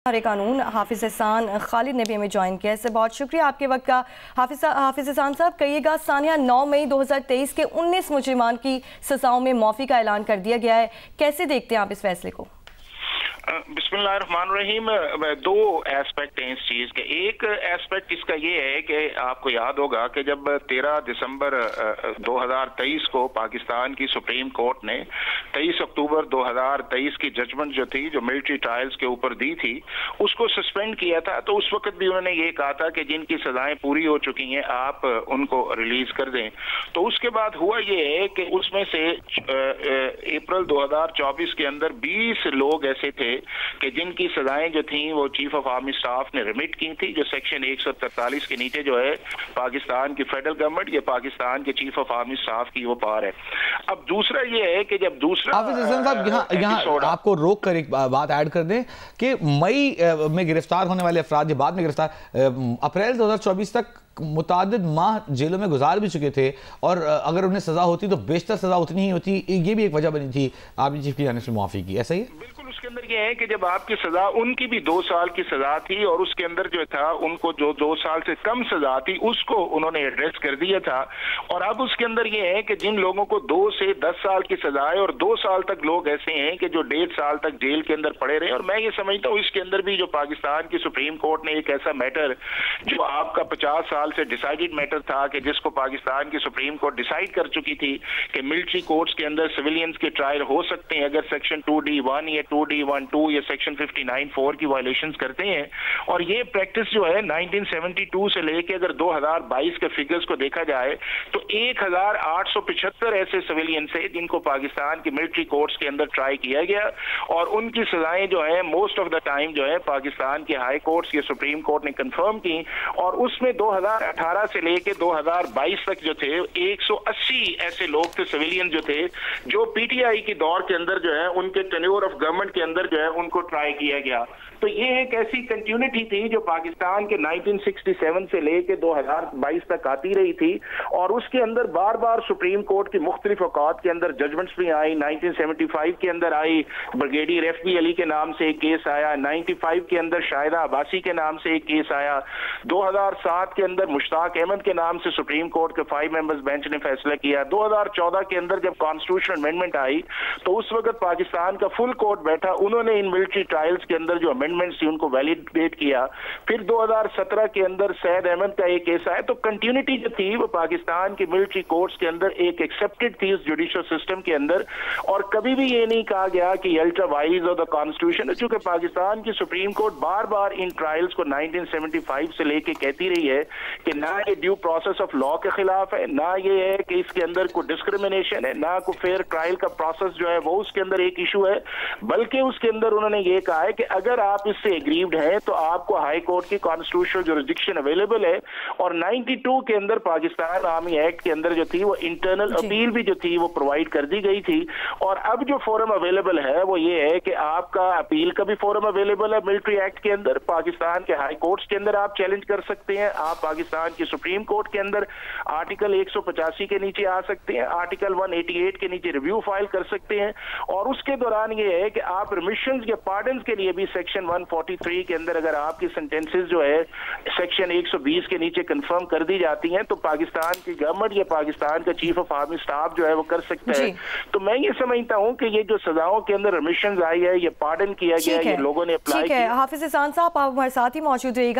قانون حافظ احسان خالد نے بھی ہمیں جوائن کیا ہے. اس سے بہت شکریہ آپ کے وقت کا. حافظ احسان صاحب, کہیے گا ثانیہ 9 مئی 2023 کے 19 مجرمان کی سزاؤں میں معافی کا اعلان کر دیا گیا ہے. کیسے دیکھتے ہیں آپ اس فیصلے کو؟ بسم اللہ الرحمن الرحیم. دو ایسپیکٹ ہیں اس چیز کے. ایک ایسپیکٹ اس کا یہ ہے کہ آپ کو یاد ہوگا کہ جب 13 دسمبر 2023 کو پاکستان کی سپریم کورٹ نے 23 اکتوبر 2023 کی ججمنٹ جو تھی, جو ملٹری ٹرائلز کے اوپر دی تھی, اس کو سسپینڈ کیا تھا, تو اس وقت بھی انہوں نے یہ کہا تھا کہ جن کی سزائیں پوری ہو چکی ہیں آپ ان کو ریلیز کر دیں. تو اس کے بعد ہوا یہ ہے کہ اس میں سے اپریل 2024 کے اندر 20 لوگ ایسے تھے کہ جن کی سزائیں جو تھیں وہ چیف آف آرمی سٹاف نے ریمٹ کی تھی, جو سیکشن 143 کے نیچے جو ہے پاکستان کی فیڈرل گورنمنٹ یا پاکستان کے چیف آف آرمی سٹاف کی وہ پار ہے. اب دوسرا یہ ہے کہ جب دوسرا حافظ احسان صاحب یہاں آپ کو روک کر ایک بات ایڈ کر دیں کہ مئی میں گرفتار ہونے والے افراد جو بعد میں گرفتار اپریل 2024 تک متعدد ماہ جیلوں میں گزار بھی چکے تھے, اور اگر انہیں سزا ہوتی تو بیشتر سزا اتنی ہی ہوتی. یہ بھی ایک وجہ بنی تھی آپ نے چیف کی جانب سے معافی کی, ایسا ہی ہے؟ بالکل. اس کے اندر یہ ہے کہ جب آپ کی سزا, ان کی بھی 2 سال کی سزا تھی, اور اس کے اندر جو تھا ان کو جو 2 سال سے کم سزا تھی اس کو انہوں نے ایڈریس کر دیا تھا. اور اب اس کے اندر یہ ہے کہ جن لوگوں کو 2 سے 10 سال کی سزا ہے, اور 2 سال تک لوگ ایسے ہیں کہ جو 1.5 سال تک جیل کے اندر پڑے رہے. اور میں یہ سمجھتا ہوں اس کے اندر بھی جو پاکستان کی سپریم کورٹ نے ایک ایسا میٹر جو آپ کا 50 سال سے ڈیسائیڈڈ میٹر تھا, کہ جس کو پاکستان کی سپریم کورٹ ڈیسائیڈ کر چکی تھی کہ ملٹری کورٹس کے اندر سویلینز کے ٹرائل ہو سکتے ہیں اگر سیکشن 2D1 یا 2D12 یا سیکشن 59(4) کی وائلیشنز کرتے ہیں. اور یہ پریکٹس جو ہے 1972 سے لے کے اگر 2022 کے فگرز کو دیکھا جائے تو 1875 ایسے سویلین سے جن کو پاکستان کی ملٹری کورٹس کے اندر ٹرائی کیا گیا, اور ان کی سزائیں جو ہیں موسٹ آف دا ٹائم جو ہے پاکستان کے ہائی کورٹس یا سپریم کورٹ نے کنفرم کی. اور اس میں 2018 سے لے کے 2022 تک جو تھے 180 ایسے لوگ تھے سویلین جو تھے, جو پی ٹی آئی کی دور کے اندر جو ہے ان کے ٹینیور آف گورنمنٹ کے اندر جو ہے ان کو ٹرائی کیا گیا. تو یہ ایک ایسی کنٹینیوٹی تھی جو پاکستان کے 1967 سے لے کے 2022 تک آتی رہی تھی, اور اس کے اندر بار بار سپریم کورٹ کی مختلف اوقات کے اندر ججمنٹس بھی آئی. 1975 کے اندر آئی, بریگیڈیئر ایف بی علی کے نام سے ایک کیس آیا. 95 کے اندر شاہدہ عباسی کے نام سے ایک کیس آیا. 2007 کے اندر مشتاق احمد کے نام سے سپریم کورٹ کے 5 ممبرز بینچ نے فیصلہ کیا. 2014 کے اندر جب کانسٹیٹیوشن امینڈمنٹ آئی تو اس وقت پاکستان کا فل کورٹ بیٹھا, انہوں نے ان ملٹری ٹرائلز کے اندر جو امینڈمنٹس تھی ان کو ویلیڈیٹ کیا. پھر 2017 کے اندر سید احمد کا ایک کیس آیا. تو کنٹینیوٹی جو تھی وہ پاکستان کی ملٹری کورٹس کے اندر ایک ایکسیپٹڈ تھی اس جوڈیشل سسٹم کے اندر, اور کبھی بھی یہ نہیں کہا گیا کہ یہ الٹرا وائز اور دا کانسٹیٹیوشن. چونکہ پاکستان کی سپریم کورٹ بار بار ان ٹرائلز کو 1975 سے لے کے کہتی رہی ہے کہ نہ یہ ڈیو پروسیس آف لا کے خلاف ہے, نہ یہ ہے کہ اس کے اندر کوئی ڈسکریمنیشن ہے, نہ کوئی فیئر ٹرائل کا پروسیس جو ہے وہ اس کے اندر ایک ایشو ہے, بلکہ اس کے اندر انہوں نے یہ کہا ہے کہ اگر آپ اس سے ایگریوڈ ہیں تو آپ کو ہائی کورٹ کی کانسٹیٹیوشنل جورسڈکشن اویلیبل ہے. اور 92 کے اندر پاکستان آرمی ایکٹ کے اندر جو تھی وہ انٹرنل اپیل بھی جو تھی وہ پرووائڈ کر دی گئی تھی. اور اب جو فورم اویلیبل ہے وہ یہ ہے کہ آپ کا اپیل کا بھی فورم اویلیبل ہے ملٹری ایکٹ کے اندر. پاکستان کے ہائی کورٹس کے اندر آپ چیلنج کر سکتے ہیں, آپ پاکستان کی سپریم کورٹ کے اندر آرٹیکل 185 کے نیچے آ سکتے ہیں, آرٹیکل 188 کے نیچے ریویو فائل کر سکتے ہیں. اور اس کے دوران یہ ہے کہ آپ ریمیشنز یا پارڈنز کے لیے بھی سیکشن 143 کے اندر اگر آپ کی سینٹنسز جو ہے سیکشن 120 کے نیچے کنفرم کر دی جاتی ہیں تو پاکستان کی گورنمنٹ یا پاکستان کا چیف آف آرمی سٹاف جو ہے وہ کر سکتا ہے. تو میں یہ سمجھتا ہوں کہ یہ جو سزاؤں کے اندر ریمیشنز آئی ہے, یہ پارڈن کیا گیا ہے, یہ لوگوں نے اپلائی کیا. حافظ احسان صاحب آپ ہمارے ساتھ ہی موجود رہے گا.